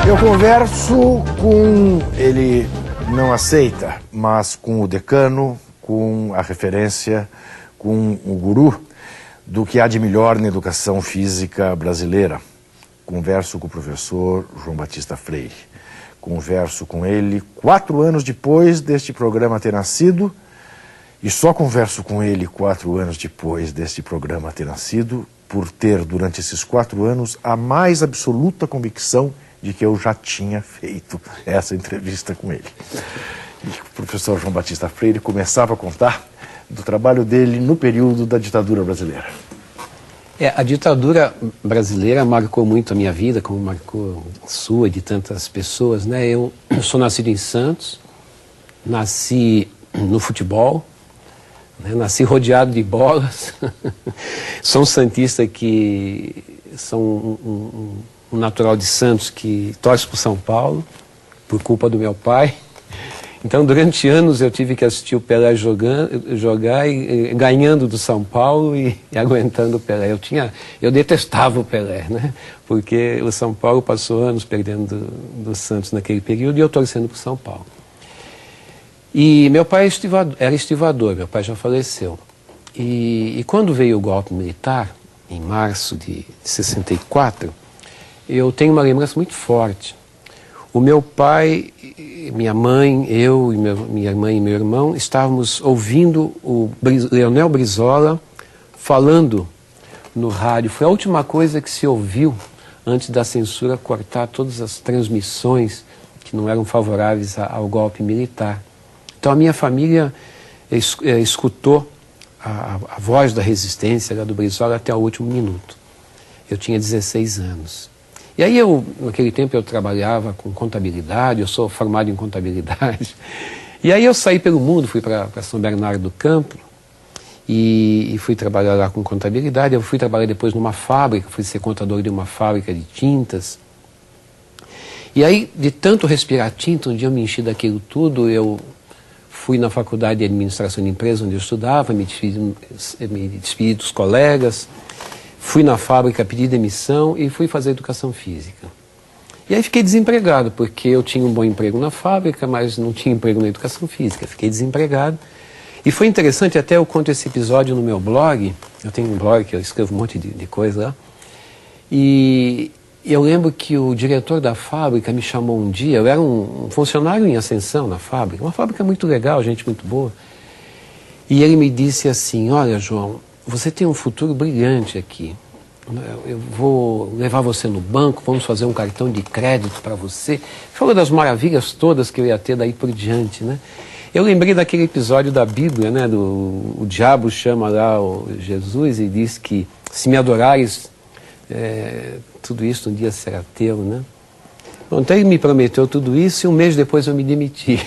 Eu converso com... Ele não aceita, mas com o decano, com a referência, com o guru do que há de melhor na educação física brasileira. Converso com o professor João Batista Freire. Converso com ele 4 anos depois deste programa ter nascido, e só converso com ele 4 anos depois deste programa ter nascido, por ter, durante esses 4 anos, a mais absoluta convicção de que eu já tinha feito essa entrevista com ele. E o professor João Batista Freire começava a contar do trabalho dele no período da ditadura brasileira. A ditadura brasileira marcou muito a minha vida, como marcou a sua e de tantas pessoas, né? Eu sou nascido em Santos, nasci no futebol, né? Nasci rodeado de bolas. Sou um santista que sou um natural de Santos que torce para o São Paulo, por culpa do meu pai. Então, durante anos eu tive que assistir o Pelé jogar e ganhando do São Paulo e aguentando o Pelé. Eu detestava o Pelé, né? Porque o São Paulo passou anos perdendo do Santos naquele período e eu torcendo para o São Paulo. E meu pai era estivador, meu pai já faleceu. E quando veio o golpe militar, em março de 64, eu tenho uma lembrança muito forte. O meu pai, minha mãe, eu e minha mãe e meu irmão estávamos ouvindo o Leonel Brizola falando no rádio. Foi a última coisa que se ouviu antes da censura cortar todas as transmissões que não eram favoráveis ao golpe militar. Então a minha família escutou a voz da resistência do Brizola até o último minuto. Eu tinha 16 anos. E aí naquele tempo eu trabalhava com contabilidade, eu sou formado em contabilidade. E aí eu saí pelo mundo, fui para São Bernardo do Campo e fui trabalhar lá com contabilidade. Eu fui trabalhar depois numa fábrica, fui ser contador de uma fábrica de tintas. E aí, de tanto respirar tinta, um dia eu me enchi daquilo tudo, eu fui na faculdade de administração de empresas onde eu estudava, me despedi dos colegas. Fui na fábrica pedir demissão e fui fazer educação física. E aí fiquei desempregado, porque eu tinha um bom emprego na fábrica, mas não tinha emprego na educação física. Fiquei desempregado. E foi interessante, até eu conto esse episódio no meu blog. Eu tenho um blog que eu escrevo um monte de coisa lá. E eu lembro que o diretor da fábrica me chamou um dia. Eu era um funcionário em ascensão na fábrica. Uma fábrica muito legal, gente muito boa. E ele me disse assim: olha, João, você tem um futuro brilhante aqui. Eu vou levar você no banco, vamos fazer um cartão de crédito para você. Falou das maravilhas todas que eu ia ter daí por diante, né? Eu lembrei daquele episódio da Bíblia, né? O diabo chama lá o Jesus e diz que se me adorares, tudo isso um dia será teu, né? Bom, então ele me prometeu tudo isso e um mês depois eu me demiti.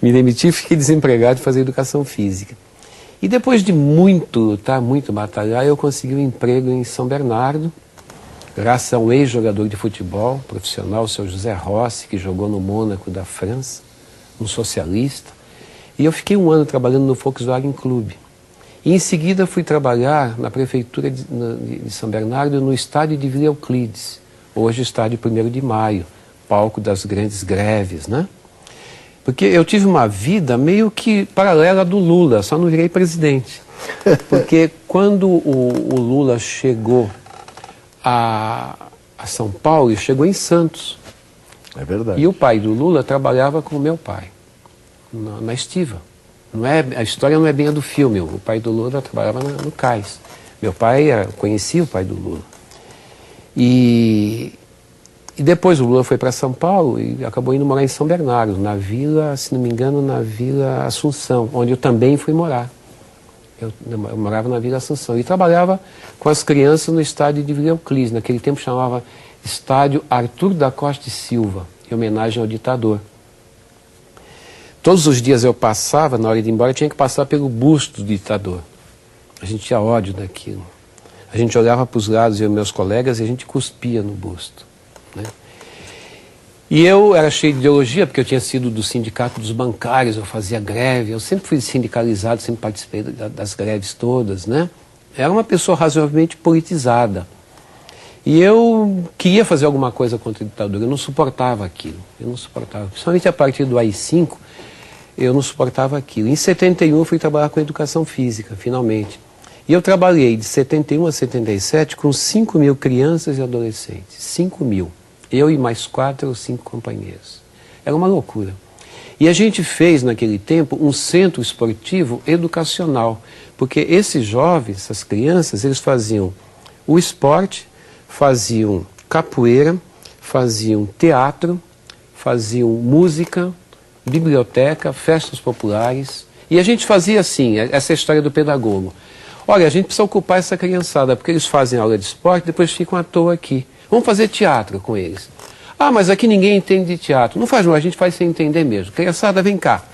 Me demiti e fiquei desempregado de fazer educação física. E depois de muito lutar, muito batalhar, eu consegui um emprego em São Bernardo, graças a um ex-jogador de futebol profissional, o seu José Rossi, que jogou no Mônaco da França, um socialista. E eu fiquei 1 ano trabalhando no Volkswagen Clube. E em seguida fui trabalhar na prefeitura de São Bernardo, no estádio de Vila Euclides, hoje estádio 1º de Maio, palco das grandes greves, né? Porque eu tive uma vida meio que paralela do Lula, só não virei presidente. Porque quando o Lula chegou a São Paulo, ele chegou em Santos. É verdade. E o pai do Lula trabalhava com o meu pai, na Estiva. A história não é bem a do filme, o pai do Lula trabalhava no Cais. Meu pai conhecia o pai do Lula. E depois o Lula foi para São Paulo e acabou indo morar em São Bernardo, na vila, se não me engano, na Vila Assunção, onde eu também fui morar. Eu morava na Vila Assunção e trabalhava com as crianças no estádio de Vila Euclides. Naquele tempo chamava Estádio Arthur da Costa e Silva, em homenagem ao ditador. Todos os dias eu passava, na hora de ir embora, eu tinha que passar pelo busto do ditador. A gente tinha ódio daquilo. A gente olhava para os lados, eu e meus colegas, e a gente cuspia no busto. Né? E eu era cheio de ideologia, porque eu tinha sido do sindicato dos bancários, eu fazia greve, eu sempre fui sindicalizado, sempre participei das greves todas, né? Era uma pessoa razoavelmente politizada. E eu queria fazer alguma coisa contra a ditadura, eu não suportava aquilo, eu não suportava. Principalmente a partir do AI-5, eu não suportava aquilo. Em 71 eu fui trabalhar com educação física, finalmente. E eu trabalhei de 71 a 77 com 5.000 crianças e adolescentes. 5.000. Eu e mais 4 ou 5 companheiros. Era uma loucura. E a gente fez, naquele tempo, um centro esportivo educacional. Porque esses jovens, essas crianças, eles faziam o esporte, faziam capoeira, faziam teatro, faziam música, biblioteca, festas populares. E a gente fazia assim, essa história do pedagogo. Olha, a gente precisa ocupar essa criançada, porque eles fazem aula de esporte, depois ficam à toa aqui. Vamos fazer teatro com eles. Ah, mas aqui ninguém entende de teatro. Não faz mal, a gente faz sem entender mesmo. Criançada, vem cá.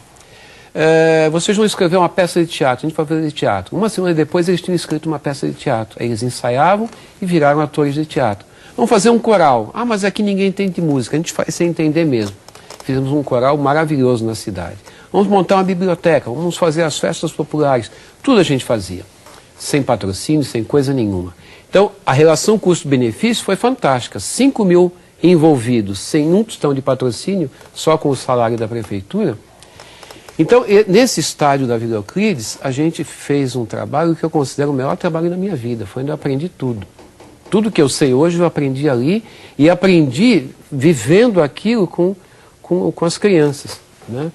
Vocês vão escrever uma peça de teatro, a gente vai fazer teatro. Uma semana depois eles tinham escrito uma peça de teatro. Aí eles ensaiavam e viraram atores de teatro. Vamos fazer um coral. Ah, mas aqui ninguém entende de música, a gente faz sem entender mesmo. Fizemos um coral maravilhoso na cidade. Vamos montar uma biblioteca, vamos fazer as festas populares. Tudo a gente fazia. Sem patrocínio, sem coisa nenhuma. Então, a relação custo-benefício foi fantástica. 5.000 envolvidos, sem um tostão de patrocínio, só com o salário da prefeitura. Então, nesse estádio da Vila Euclides, a gente fez um trabalho que eu considero o melhor trabalho da minha vida. Foi onde eu aprendi tudo. Tudo que eu sei hoje eu aprendi ali e aprendi vivendo aquilo com as crianças. Né?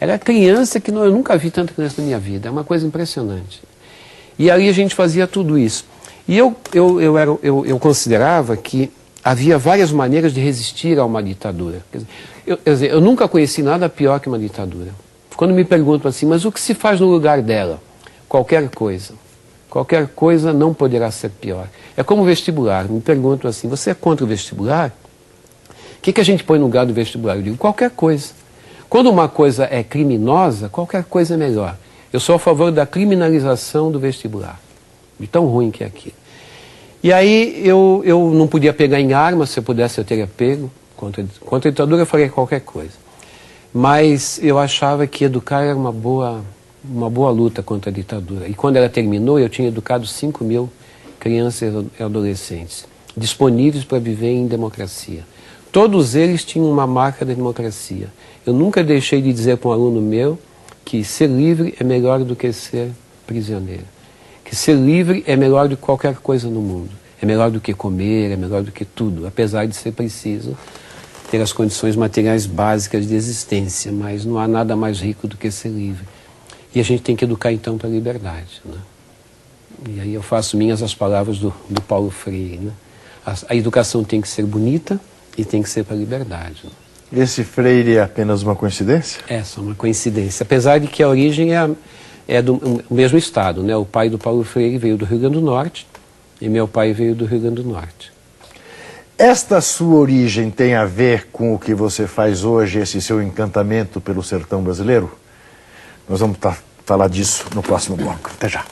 Era criança que eu nunca vi tanta criança na minha vida. É uma coisa impressionante. E ali a gente fazia tudo isso. E eu considerava que havia várias maneiras de resistir a uma ditadura. Quer dizer, eu nunca conheci nada pior que uma ditadura. Quando me perguntam assim, mas o que se faz no lugar dela? Qualquer coisa. Qualquer coisa não poderá ser pior. É como o vestibular. Me perguntam assim, você é contra o vestibular? O que a gente põe no lugar do vestibular? Eu digo, qualquer coisa. Quando uma coisa é criminosa, qualquer coisa é melhor. Eu sou a favor da criminalização do vestibular. De tão ruim que é aquilo. E aí eu não podia pegar em armas, se eu pudesse eu teria pego. Contra a ditadura eu faria qualquer coisa. Mas eu achava que educar era uma boa luta contra a ditadura. E quando ela terminou, eu tinha educado 5.000 crianças e adolescentes, disponíveis para viver em democracia. Todos eles tinham uma marca da democracia. Eu nunca deixei de dizer para um aluno meu que ser livre é melhor do que ser prisioneiro. Que ser livre é melhor do que qualquer coisa no mundo. É melhor do que comer, é melhor do que tudo, apesar de ser preciso ter as condições materiais básicas de existência, mas não há nada mais rico do que ser livre. E a gente tem que educar então para a liberdade. Né? E aí eu faço minhas as palavras do Paulo Freire. Né? A educação tem que ser bonita e tem que ser para a liberdade. Né? Esse Freire é apenas uma coincidência? É só uma coincidência, apesar de que a origem é do mesmo estado. Né? O pai do Paulo Freire veio do Rio Grande do Norte e meu pai veio do Rio Grande do Norte. Esta sua origem tem a ver com o que você faz hoje, esse seu encantamento pelo sertão brasileiro? Nós vamos falar disso no próximo bloco. Até já.